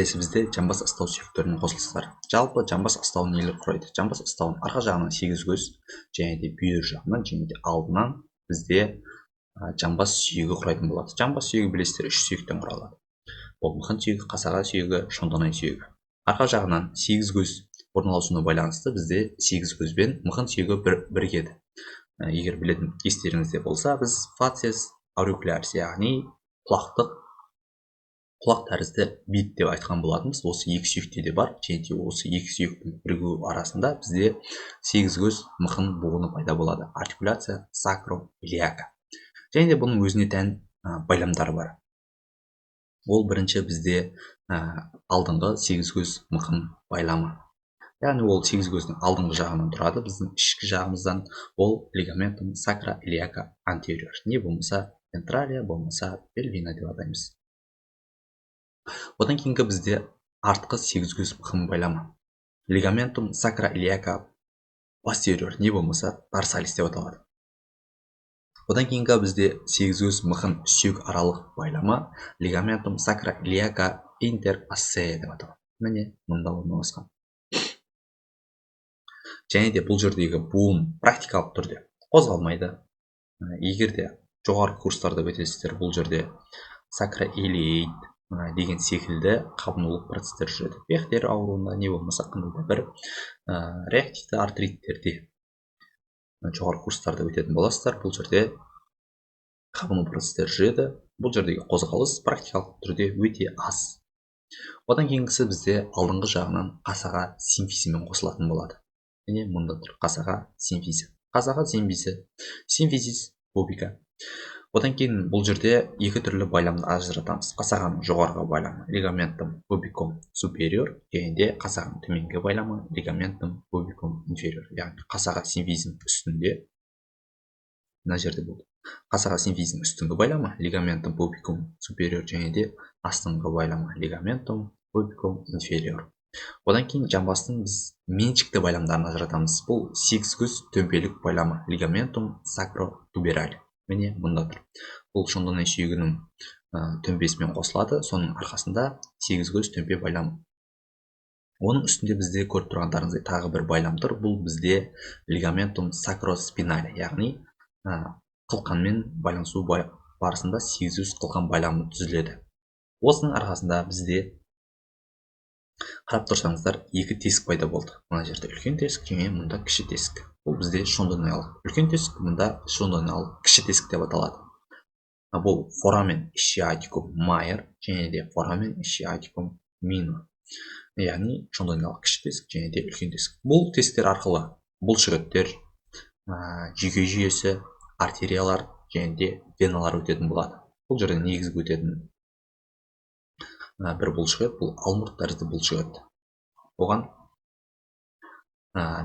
Бізде жамбас астау сүйектерінің қосылыстары. Жалпы жамбас астауын нелер құрайды? Жамбас астауын арқа жағынан 8 көз, және де бүйір жағынан, және де алдынан бізде жамбас сүйегі құрайтын болады. Жамбас сүйегі білесіздер 3 сүйектен құралады. Ол мықын сүйегі, қасаға сүйегі, шондонай сүйегі. Арқа жағынан 8 көз орналасуына байланысты бізде 8 көзбен мықын сүйегі бірігеді. Егер білетін естеріңізде болса, біз фациес аурикулярис, яғни құлақ тәрізді бит деп айтқан болатынбыз. Осы екі сүйекте де бар, және де осы екі сүйектің бірігуі арасында бізде 8 көз мықын буыны пайда болады. Артикуляция сакроилиака. Және де бұның өзіне тән байламдары бар. Ол бірінші бізде алдыңғы 8 көз мықын байламы. Яғни ол 8 көздің алдыңғы жағынан тұрады. Біздің ішкі жағымыздан ол лигаментум сакроилиака антериор. Не болмаса вентралия, болмаса пельвина деп атаймыз. Одан кейінгі бізде артқы 8 көз мықын байламы. Лигаментум сакроилиака постериор, не болмаса тарсалис деп аталады. Одан кейінгі бізде 8 көз мықын сүйек аралық байламы. Лигаментум сакроилиака интероссея деп аталады. Міне, мұнда орналасқан. Және де бұл жердегі буын практикалық түрде қозғалмайды. Егер де жоғарғы курстарда өтесіздер, бұл жерде сакроилиейт деген секілді қабынулық процестер жүреді. Бехтер ауруында, не болмаса қандай бір реактивті артриттерде жоғарғы курстарда өтетін боласыздар. Бұл жерде қабыну процестер жүреді. Бұл жердегі қозғалыс практикалық түрде өте аз. Одан кейінгісі бізде алдыңғы жағынан қасаға симфизімен қосылатын болады. Міне мұнда тұр қасаға симфизі. Қасаға симфизі, симфизис пубика. Одан кейін бұл жерде екі түрлі байламды ажыратамыз. Қасағаның жоғарғы байламы лигаментум пубикум супериор, және де қасағаның төменгі байламы лигаментум пубикум инфериор. Яғни қасаға симфизінің үстінде, мына жерде болды. Қасаға симфизінің үстіңгі байламы лигаментум пубикум супериор, және де астыңғы байламы лигаментум пубикум инфериор. Одан кейін жамбастың біз меншікті байламдарын ажыратамыз. Бұл 8 көз төмпелік байламы лигаментум сакротубераль. Міне мұнда тұр. Бұл шондонай сүйегінің төмпесімен қосылады. Соның арқасында 8 көз төмпе байламы. Оның үстінде бізде көріп тұрғандарыңыздай тағы бір байлам тұр. Бұл бізде лигаментум сакроспиналь, яғни қылқанмен байланысу барысында 8 көз қылқан байламы түзіледі. Осының арқасында бізде қарап тұрсаңыздар екі тесік пайда болды. Мына жерде үлкен тесік, және мұнда кіші тесік. Бұл бізде шондонайлық үлкен тесік, мұнда шондонайлық кіші тесік деп аталады. Бұл форамен исчиатикум майор, және де форамен исчиатикум минор. Яғни шондонайлық кіші тесік, және де үлкен тесік. Бұл тесіктер арқылы бұлшықеттер, жүйке жүйесі, артериялар, және де веналар өтетін болады. Бұл жерде негізгі өтетін бір бұлшықет, бұл алмұрт тәрізді бұлшықет. Оған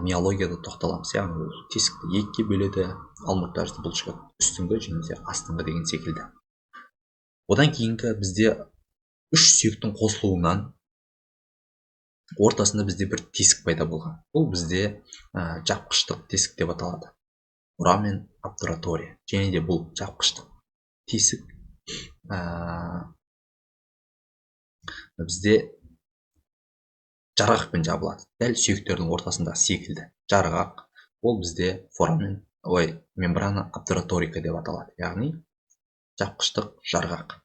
миологияда тоқталамыз. Яғни тесікті екіге бөледі, алмұрт тәрізді бұлшықет үстіңгі және де астыңғы деген секілді. Одан кейінгі бізде 3 сүйектің қосылуынан ортасында бізде бір тесік пайда болған. Бұл бізде жапқыштық тесік деп аталады. Форамен обтуратория. Және де бұл жапқыштық тесік бізде жарғақпен жабылады. Дәл сүйектердің ортасында секілді. Жарғақ ол бізде форамен мембрана обтураторика деп аталады. Яғни жапқыштық жарғақ.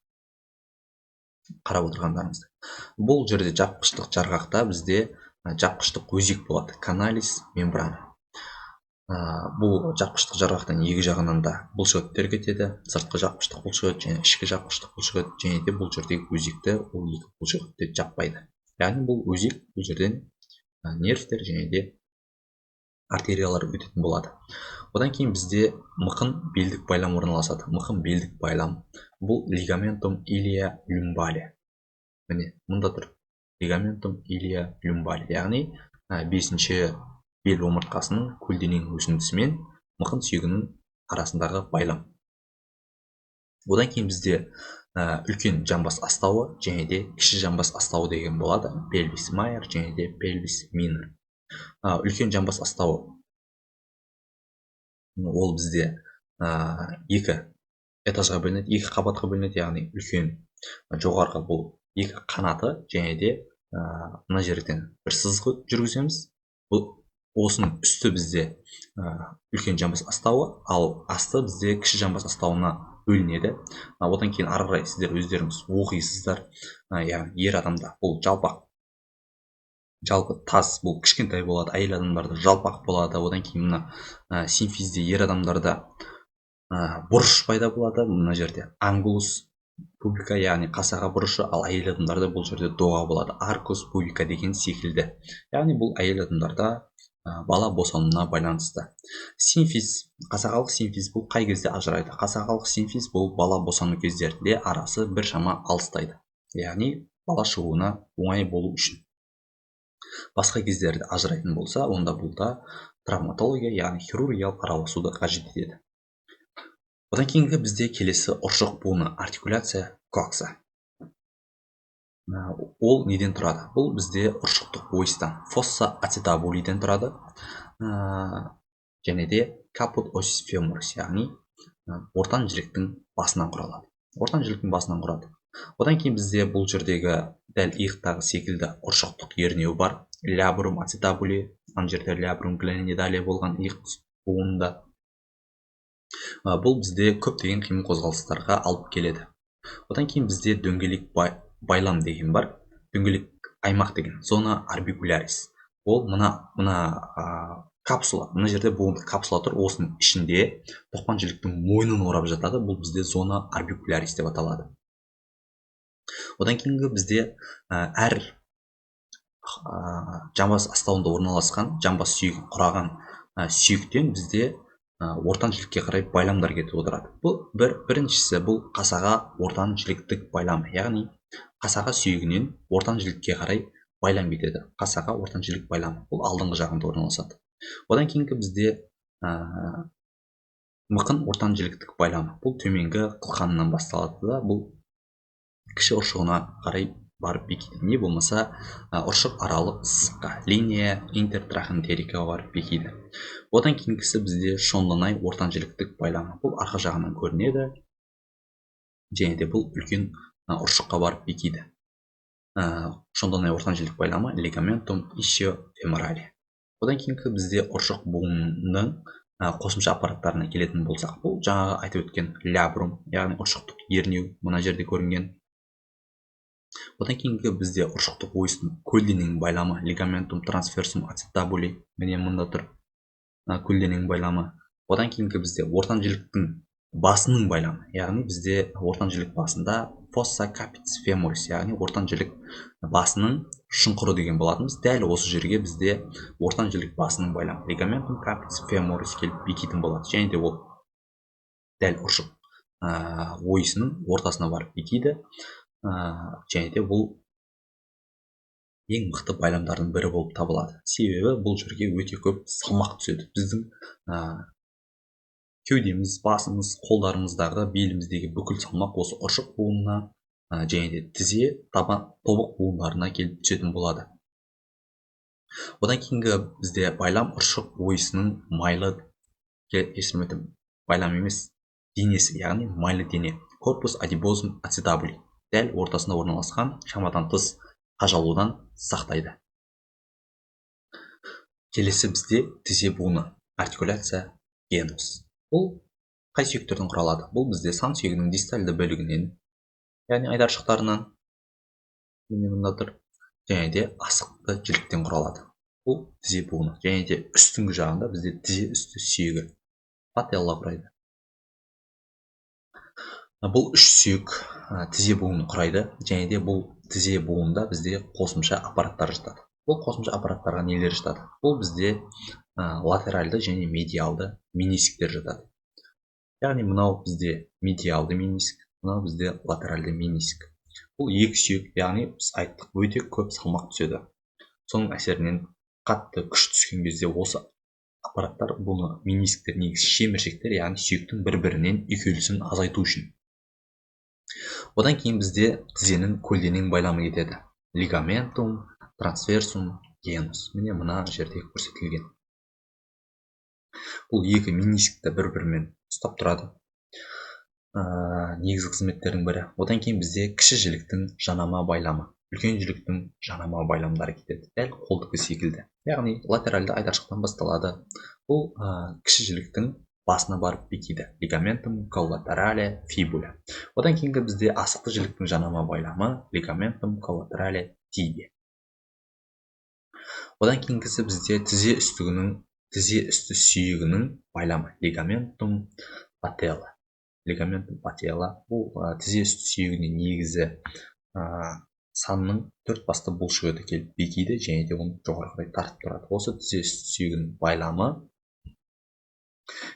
Қарап отырғандарыңызда. Бұл жерде жапқыштық жарғақта бізде жапқыштық өзек болады. Каналис мембрана. Бұл жапқыштық жарғақтан екі жағынан да бұлшықеттер кетеді. Сыртқы жапқыштық бұлшықет және ішкі жапқыштық бұлшықет, және де бұл жердегі өзекті ол екі бұлшықетте жаппайды. Яғни бұл өзек, бұл жерден нервтер және де артериялар өтетін болады. Одан кейін бізде мықын белдік байлам орналасады. Мықын белдік байлам бұл лигаментум илия люмбалия. Міне мұнда тұр. Лигаментум илия люмбалия. Яғни 5-ші бел омыртқасының көлденең өсіндісімен мықын сүйегінің арасындағы байлам. Одан кейін бізде үлкен жамбас астауы және де кіші жамбас астауы деген болады. Пельвис майор және де пельвис минор. Үлкен жамбас астауы ол бізде екі этажға бөлінеді, екі қабатқа бөлінеді. Яғни үлкен жоғарғы бұл екі қанаты және де мына жерден бір сызық жүргіземіз. Бұл осының үсті бізде үлкен жамбас астауы, ал асты бізде кіші жамбас астауына бөлінеді. Одан кейін ары қарай сіздер өздеріңіз оқисыздар. Яғни ер адамда бұл жалпы тас бұл кішкентай болады, әйел адамдарда жалпақ болады. Одан кейін мына симфизде ер адамдарда бұрыш пайда болады. Мына жерде ангулус пубика, яғни қасаға бұрышы, ал әйел адамдарда бұл жерде доға болады, аркус пубика деген секілді. Яғни бұл әйел адамдарда бала босануына байланысты. Симфиз, қасағалық симфиз бұл қай кезде ажырайды? Қасағалық симфиз бұл бала босану кездерінде арасы біршама алыстайды. Яғни бала шығуына оңай болу үшін. Басқа кездерде ажырайтын болса, онда бұлда травматология, яғни хирургиялық араласуды қажет етеді. Одан кейінгі бізде келесі ұршық буыны, артикуляция коакса. Ол неден тұрады? Бұл бізде ұршықтық ойыстан, фосса ацетабулиден тұрады, және де капут осис феморис, яғни ортан жіліктің басынан құралады. Ортан жіліктің басынан құрады. Одан кейін бізде бұл жердегі дәл иықтағы секілді ұршықтық ернеу бар, лябрум ацетабули, ана жерде лябрум глянидалия болған иық буынында. Бұл бізде көптеген қимыл қозғалыстарға алып келеді. Одан кейін бізде дөңгелек байлам деген бар. Дөңгелек аймақ деген зона орбикулярис. Ол мына капсула, мына жерде буынды капсула тұр, осының ішінде тоқпан жіліктің мойнын орап жатады. Бұл бізде зона орбикулярис деп аталады. Одан кейінгі бізде әр жамбас астауында орналасқан жамбас сүйегін құраған сүйектен бізде ортан жілікке қарай байламдар кетіп отырады. Бұл біріншісі бұл қасаға ортан жіліктік байламы, яғни қасаға сүйегінен ортан жілікке қарай байлам кетеді. Қасаға ортан жілік байламы бұл алдыңғы жағында орналасады. Одан кейінгі бізде мықын ортан жіліктік байламы, бұл төменгі қылқанынан басталады да, бұл кіші ұршығына қарай барып бекиді. Не болмаса ұршық аралық сызыққа, линия интертрахентерикаға барып бекиді. Одан кейінгісі бізде шондонай ортан жіліктік байламы. Бұл арқа жағынан көрінеді, және де бұл үлкен ұршыққа барып бекиді. Шондонай ортан жілік байламы лигаментум ишиофеморали. Одан кейінгі бізде ұршық буынының қосымша аппараттарына келетін болсақ, бұл жаңағы айтып өткен лябрум, яғни ұршықтық ернеу мына жерде көрінген. Одан кейінгі бізде ұршықтық ойыстың көлденең байламы лигаментум трансверсум ацетабули, міне мұнда тұр көлденең байламы. Одан кейінгі бізде ортан жіліктің басының байламы, яғни бізде ортан жілік басында фосса капитис феморис, яғни ортан жілік басының шұңқыры деген болатынбыз. Дәл осы жерге бізде ортан жілік басының байламы лигаментум капитис феморис келіп бекитін болады, және де ол дәл ұршық ойысының ортасына барып бекиді. Және де бұл ең мықты байламдардың бірі болып табылады. Себебі бұл жерге өте көп салмақ түседі. Біздің кеудеміз, басымыз, қолдарымыздағы, беліміздегі бүкіл салмақ осы ұршық буынына және де тізе, табан, тобық буындарына келіп түсетін болады. Одан кейінгі бізде байлам ұршық ойысының майлы, байлам емес, денесі, яғни майлы дене, корпус адипозум ацетабули. Дәл ортасында орналасқан, шамадан тыс қажалудан сақтайды. Келесі бізде тізе буыны, артикуляция генус. Бұл қай сүйектерден құралады? Бұл бізде сан сүйегінің дистальды бөлігінен, яғни айдаршықтарынан, және де асықты жіліктен құралады. Бұл тізе буыны, және де үстіңгі жағында бізде тізе үсті сүйегі, пателла құрайды. Бұл үш сүйек тізе буынын құрайды, және де бұл тізе буынында бізде қосымша аппараттар жатады. Бұл қосымша аппараттарға нелер жатады? Бұл бізде латеральды және медиалды менисктер жатады. Яғни мынау бізде медиалды мениск, мынау бізде латеральды мениск. Бұл екі сүйек, яғни біз айттық, өте көп салмақ түседі. Соның әсерінен қатты күш түскен кезде осы аппараттар, бұны менисктер негізі шеміршектер, яғни сүйектің бір-бірінен үйкелісін азайту үшін. Одан кейін бізде тізенің көлденең байламы кетеді. Лигаментум, трансверсум, генус. Міне мына жерде көрсетілген. Бұл екі менискті бір-бірімен ұстап тұрады. негізгі қызметтердің бірі. Одан кейін бізде кіші жіліктің жанама байламы, үлкен жіліктің жанама байламдары кетеді, дәл қолдікі секілді. Яғни латеральды айдаршықтан басталады. Бұл кіші жіліктің басына барып бекиді, лигаментум коллатерале фибуля. Одан кейінгі бізде асықты жіліктің жанама байламы, лигаментум коллатерале тибия. Одан кейінгісі бізде тізе үсті сүйегінің байламы, лигаментум пателла. Лигаментум пателла бұл тізе үсті сүйегіне негізі санның 4 басты бұлшық еті келіп бекиді және де оны жоғары қарай тартып тұрады. Осы тізе үсті сүйегінің байламы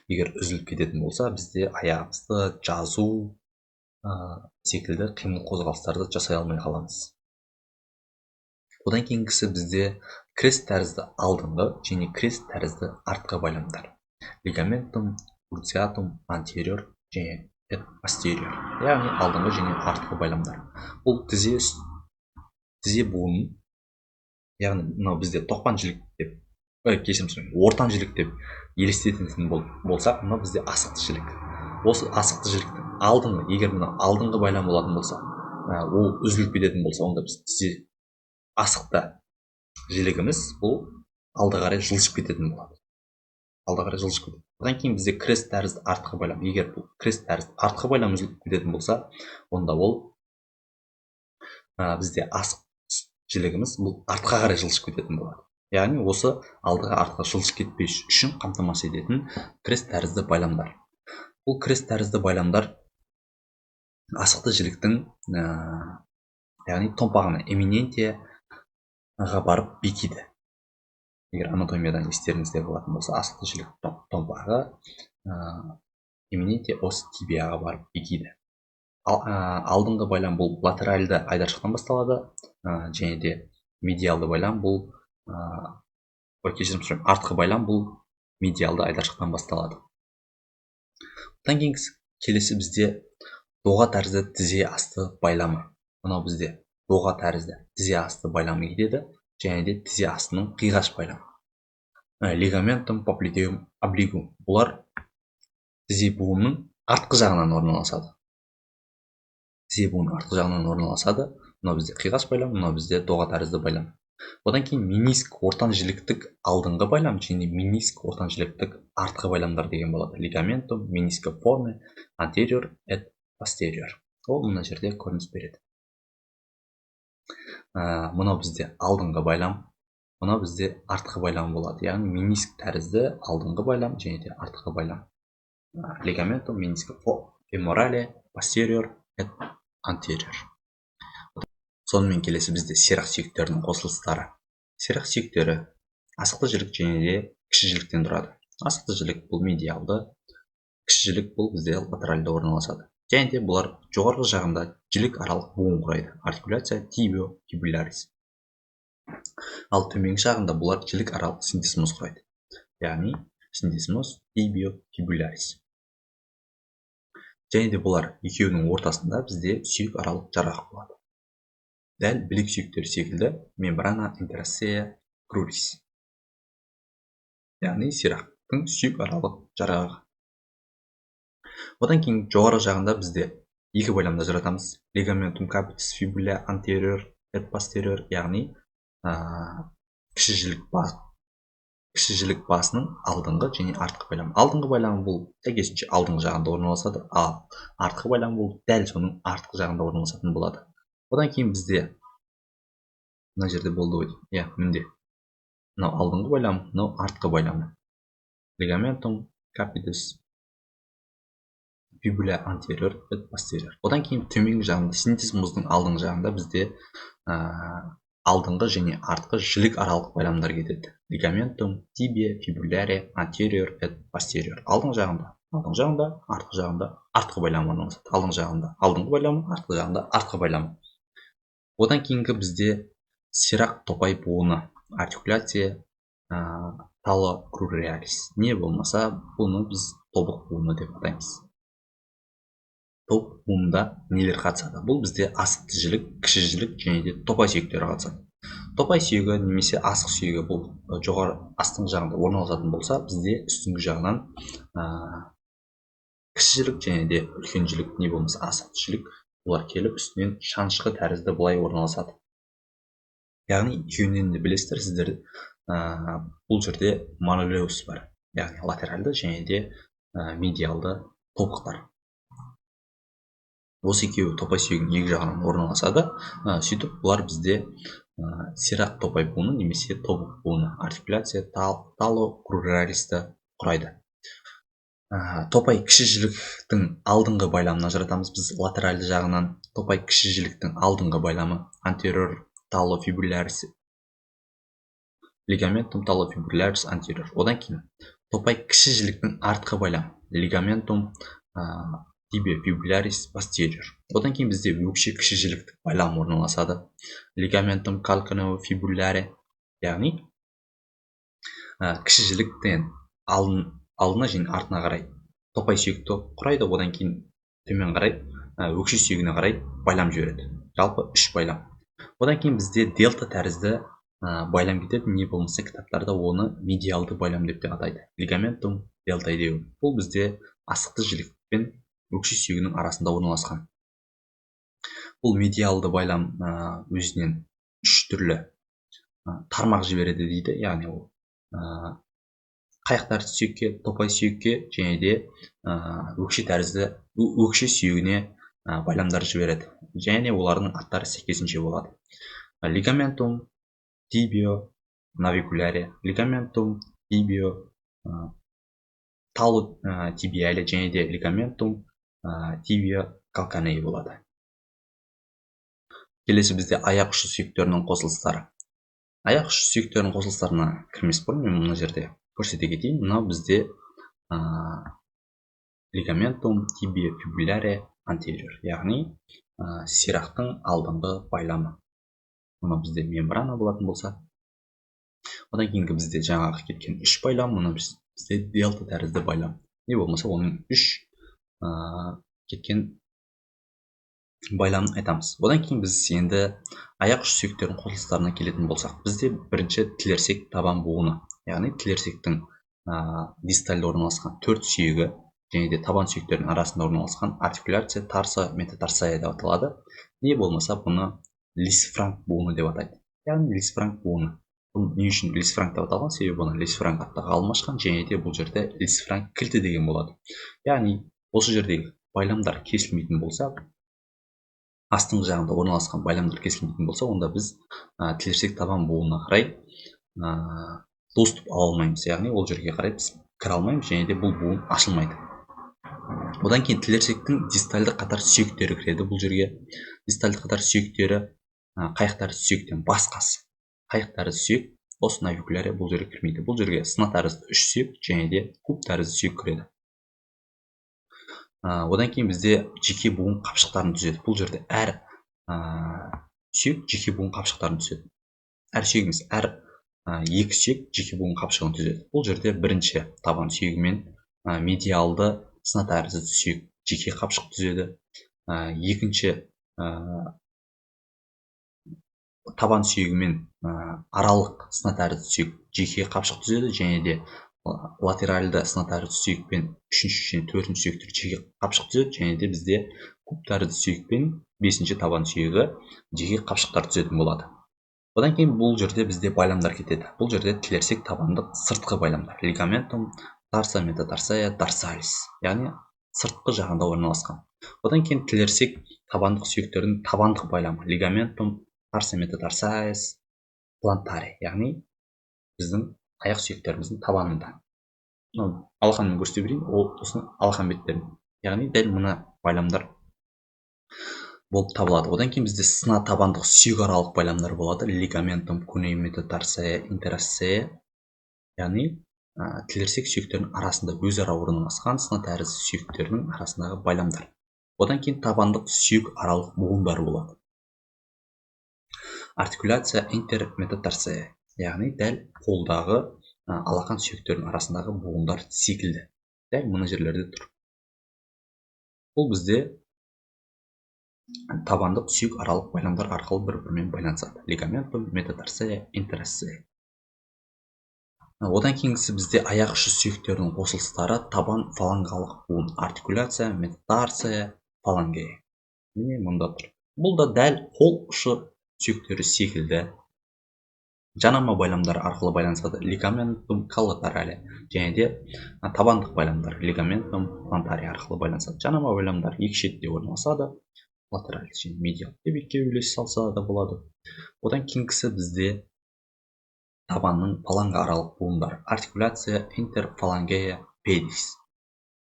егер үзіліп кететін болса, бізде аяғымызды жазу секілді қимыл қозғалыстарды жасай алмай қаламыз. Одан кейінгісі бізде крест тәрізді алдыңғы және крест тәрізді артқы байламдар. Лигаментум круциатум антериор және постериор. Яғни алдыңғы және артқы байламдар. Бұл тізе буынын, яғни мынау бізде тоқпан жілік деп, ортан жілік деп елестететін болса, мынау бізде асықты жілік. Осы асықты жіліктің алдыңғы, егер мынау алдыңғы байлам болатын болса, ол үзіліп кететін болса, онда біз тізе асықты жілігіміз бұл алды қарай жылжып кететін болады. Одан кейін бізде крест тәрізді артқы байлам. Егер бұл крест тәрізді артқы байлам үзіліп кететін болса, онда ол бізде асық жілігіміз бұл артқа қарай жылжып кететін болады. Яғни осы алдыға артқа жылжып кетпес үшін қамтамасыз ететін крест тәрізді байламдар. Бұл крест тәрізді байламдар асықты жіліктің, яғни томпағына, эминентияға барып бекиді. Егер анатомиядан естеріңізде болатын болса, асықты жілік томпағы эминентия ос тибияға барып бекиді. Алдыңғы байлам бұл латеральды айдаршықтан басталады, және де медиалды байлам бұл артқы байлам бұл медиалды айдаршықтан басталады. Одан кейін келесі бізде доға тәрізді тізе асты байламы. Мынау бізде доға тәрізді тізе асты байламы кетеді, және де тізе астының қиғаш байламы. Лигаментум поплитеум облигум. Бұлар тізе буынның артқы жағынан орналасады. Мынау бізде қиғаш байлам, мынау бізде доға тәрізді байлам. Одан кейін мениск ортан жіліктік алдыңғы байлам және мениск ортан жіліктік артқы байламдар деген болады. Лигаментум менискоформе anterior et posterior. Ол мына жерде көрініс береді. Мынау бізде алдыңғы байлам, мынау бізде артқы байлам болады. Яғни мениск тәрізді алдыңғы байлам және де артқы байлам. Лигаментум менискофеморале posterior et anterior. Сонымен келесі бізде сирақ сүйектердің қосылыстары. Сирақ сүйектері асықты жілік және де кіші жіліктен тұрады. Асықты жілік бұл медиалды, кіші жілік бұл бізде латеральды орналасады. Және де бұлар жоғарғы жағында жілік аралық буын құрайды. Артикуляция тибио-фибулярис. Ал төменгі жағында бұлар жілік аралық синтесмоз құрайды. Яғни синтесмоз тибио-фибулярис. Және де бұлар екеуінің ортасында бізде сүйек аралық жарғақ болады. Дәл білек сүйектері секілді мембрана интероссея крурис. Яғни сирақтың сүйек аралық жарғағы. Одан кейін жоғары жағында бізде екі байламды ажыратамыз. Лигаментум capitis fibula anterior et posterior, яғни кіші жілік басының алдыңғы және артқы байламы. Алдыңғы байламы бұл сәйкесінше алдыңғы жағында орналасады, ал артқы байламы бұл дәл соның артқы жағында орналасатын болады. Одан кейін бізде мына жерде болды ғой, мінде. Мынау алдыңғы байлам, мынау артқы байламы. Лигаментум capitis fibula anterior et posterior. Одан кейін төменгі жағында, синтесмоздың алдыңғы жағында бізде алдыңғы және артқы жілік аралық байламдар кетеді. Лигаментум tibia fibulae anterior et posterior. Алдыңғы жағында, артқы жағында артқы байламы орналасады. Алдыңғы жағында алдыңғы байламы, артқы жағында артқы байламы. Одан кейінгі бізде сирақ топай буыны, артикуляция талокруриалис. Не болмаса, бұны біз тобық буыны деп атаймыз. Тобық буынында нелер қатысады? Бұл бізде асықты жілік, кіші жілік және де топай сүйектері қатысады. Топай сүйегі немесе асық сүйегі бұл жоғары астыңғы жағында орналасатын болса, бізде үстіңгі жағынан кіші жілік және де үлкен жілік не болмаса асықты жілік олар келіп үстінен шанышқы тәрізді былай орналасады. Яғни жөнінен де білесіздер сіздер, бұл жерде малолеус бар, яғни латеральды және де медиалды тобықтар. Осы екеуі топай сүйегінің екі жағынан орналасады. Сөйтіп бұлар бізде сирақ топай буыны немесе тобық буыны артикуляция талокруралисті құрайды. Топай кіші жіліктің алдыңғы байламын ажыратамыз біз латеральды жағынан. Топай кіші жіліктің алдыңғы байламы anterior talofibularis ligamentum talofibularis anterior. Одан кейін топай кіші жіліктің артқы байламы ligamentum tibiofibularis posterior. Одан кейін бізде өкше кіші жіліктің байлам орналасады ligamentum calcaneofibulare, яғни кіші жіліктен алдына және артына қарай топай сүйекті құрайды. Одан кейін төмен қарай өкше сүйегіне қарай байлам жібереді. Жалпы 3 байлам. Одан кейін бізде делта тәрізді байлам кетеді. Не болмаса кітаптарда оны медиалды байлам деп те атайды. Ligamentum deltoideum. Бұл бізде асықты жілік пен өкше сүйегінің арасында орналасқан. Бұл медиалды байлам өзінен 3 түрлі тармақ жібереді дейді. Яғни ол қайық тәрізді сүйекке, топай сүйекке және де өкше сүйегіне байламдар жібереді. Және олардың аттары сәйкесінше болады. Ligamentum tibio naviculare, ligamentum tibio talotibiale және де ligamentum tibio calcanei болады. Келесі бізде аяқ ұшы сүйектерінің қосылыстары. Аяқ ұшы сүйектерінің қосылыстарына кірмес бұрын мен мына жерде көрсете кетейін. Мынау бізде ligamentum tibiofibulare anterior, яғни сирақтың алдыңғы байламы. Мына бізде мембрана болатын болса. Одан кейінгі бізде жаңағы кеткен 3 байлам, мына бізде делта тәрізді байлам. Не болмаса оның 3 кеткен байламын айтамыз. Одан кейін біз енді аяқ ұшы сүйектерінің қосылыстарына келетін болсақ, бізде бірінші тілерсек табан буыны, яғни тілерсектің дистальда орналасқан 4 сүйегі және де табан сүйектерінің арасында орналасқан артикуляция тарса метатарсия деп аталады. Не болмаса бұны Лисфранк буыны деп атайды. Яғни Лисфранк буыны. Бұл не үшін Лисфранк деп аталған? Себебі бұны Лисфранк атты ғалым ашқан және де бұл жерде Лисфранк кілті деген болады. Яғни осы жердегі байламдар кесілмейтін болса, астыңғы жағында орналасқан байламдар кесілмейтін болса, онда біз тілерсек табан буынына қарай доступ ала алмаймыз. Яғни ол жерге қарай біз кіре алмаймыз және де бұл буын ашылмайды. Одан кейін тілерсектің дистальды қатар сүйектері кіреді бұл жерге. Дистальды қатар сүйектері қайық тәрізді сүйектен басқасы. Қайық тәрізді сүйек ос навикуляре бұл жерге кірмейді. Бұл жерге сына тәрізді 3 сүйек және де куб тәрізді сүйек кіреді. Одан кейін бізде жеке буын қапшықтарын түзеді. Бұл жерде әр сүйек жеке буын қапшықтарын түзеді. Әр сүйек емес, әр 2 сүйек жеке буын қапшығын түзеді. Бұл жерде бірінші табан сүйегімен медиалды сына тәрізді сүйек жеке қапшық түзеді. Екінші табан сүйегімен аралық сына тәрізді сүйек жеке қапшық түзеді және де латеральды сына тәрізді сүйекпен 3-ші және 4-ші сүйектер жеке қапшық түзеді және де бізде куб тәрізді сүйекпен 5-ші табан сүйегі жеке қапшықтар түзетін болады. Одан кейін бұл жерде бізде байламдар кетеді. Бұл жерде тілерсек табандық сыртқы байламдар. Ligamentum tarsa metatarsия dorsalis, яғни сыртқы жағында орналасқан. Одан кейін тілерсек табандық сүйектердің табандық байламы. Ligamentum tarsa metatarsия plantare, яғни біздің аяқ сүйектеріміздің табанында. Алақанмен көрсете берейін, ол осының алақан беттерін. Яғни дәл мына байламдар болып табылады. Одан кейін бізде сына табандық сүйек аралық байламдар болады. Ligamentum cunei metatarsия interossia, яғни тілерсек сүйектерінің арасында өзара орналасқан сына тәрізді сүйектерінің арасындағы байламдар. Одан кейін табандық сүйек аралық буындар болады. Артикуляция интерметатарсия, яғни дәл қолдағы алақан сүйектерінің арасындағы буындар секілді. Дәл мына жерлерде тұр. Бұл бізде табандық сүйек аралық байламдар арқылы бір-бірімен байланысады. Ligamentum metatarsия interossia. Одан кейінгісі бізде аяқ ұшы сүйектердің қосылыстары табан фалангалық буын, артикуляция, метатарсия, фалангея. Міне мұнда тұр. Бұл да дәл қол ұшы сүйектері секілді жанама байламдар арқылы байланысады. Лигаментум коллатерале және де табандық байламдар лигаментум плантаре арқылы байланысады. Жанама байламдар екі шетте орналасады. Латераль және медиал деп екеуі үйлесе салса да болады. Одан кейінгісі бізде табанның фаланга аралық буындар, артикуляция интерфалангея педис.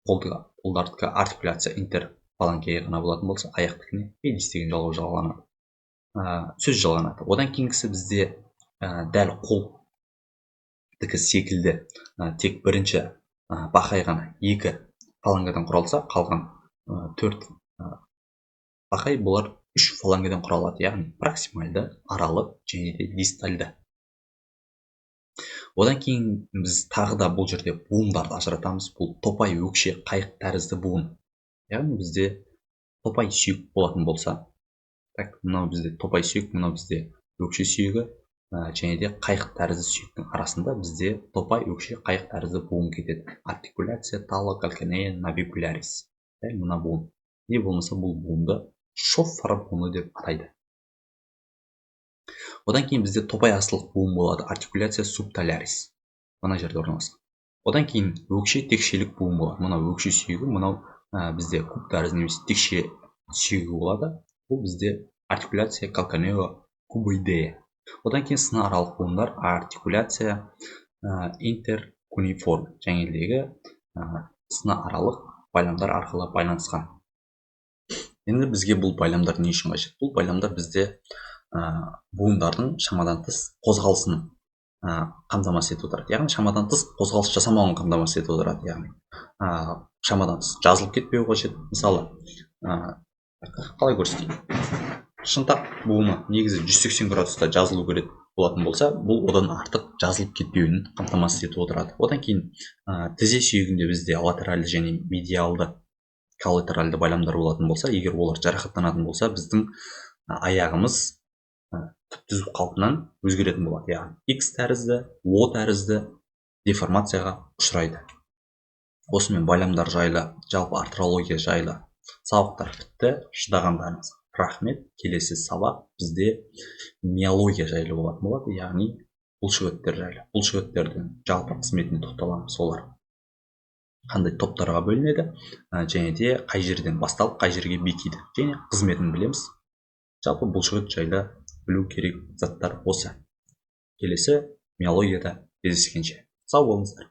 Қолдардікі артикуляция интерфалангея ғана болатын болса, аяқтікіне педис деген жалғау жалғанады. Сөз жалғанады. Одан кейінгісі бізде дәл қолдікі секілді тек бірінші бақай ғана екі фалангадан құралса, қалған төрт бақай бұлар үш фалангадан құралады, яғни проксимальды, аралық және де дистальды. Одан кейін біз тағы да бұл жерде буындарды ажыратамыз. Бұл топай өкше қайық тәрізді буын. Яғни бізде топай сүйек болатын болса, мынау бізде топай сүйек, мынау бізде өкше сүйегі және де қайық тәрізді сүйектің арасында бізде топай өкше қайық тәрізді буын кетеді. Артикуляция тало-калканея навикулярис. Мына буын. Не болмаса бұл буынды шоффара буыны деп атайды. Одан кейін бізде топай асылық буын болады, артикуляция субталярис. Мына жерде орналасқан. Одан кейін өкше текшелік буын болады. Мынау өкше сүйегі, мынау бізде куб тәрізді немесе текше сүйегі болады. Бұл бізде артикуляция калканео кубоидея. Одан кейін сына аралық буындар артикуляция интеркуниформ жәңелдегі сына аралық байламдар арқылы байланысқан. Енді бізге бұл байламдар не үшін қажет? Бұл байламдар бізде буындардың шамадан тыс қозғалысын қамтамасыз етіп отырады. Яғни шамадан тыс қозғалыс жасамауын қамтамасыз етіп отырады. Яғни шамадан тыс жазылып кетпеу қажет. Мысалы, қалай көрсетейін? Шынтақ буыны негізі 180 градуста жазылу керек болатын болса, бұл одан артық жазылып кетпеуін қамтамасыз етіп отырады. Одан кейін тізе сүйегінде бізде латеральды және медиалды коллатеральды байламдар болатын болса, егер олар жарақаттанатын болса, біздің аяғымыз түп-түзу қалпынан өзгеретін болады. Яғни X тәрізді, O тәрізді деформацияға ұшырайды. Осымен байламдар жайлы, жалпы артрология жайлы сабақтар бітті. Шыдағандарыңыз рахмет. Келесі сабақ бізде миология жайлы болатын болады. Яғни бұлшықеттер жайлы. Бұлшықеттердің жалпы қызметіне тоқталамыз. Олар қандай топтарға бөлінеді және де қай жерден басталып қай жерге бекиді және қызметін білеміз. Жалпы бұлшықет жайлы білу керек заттар осы. Келесі миологияда кездескенше сау болыңыздар.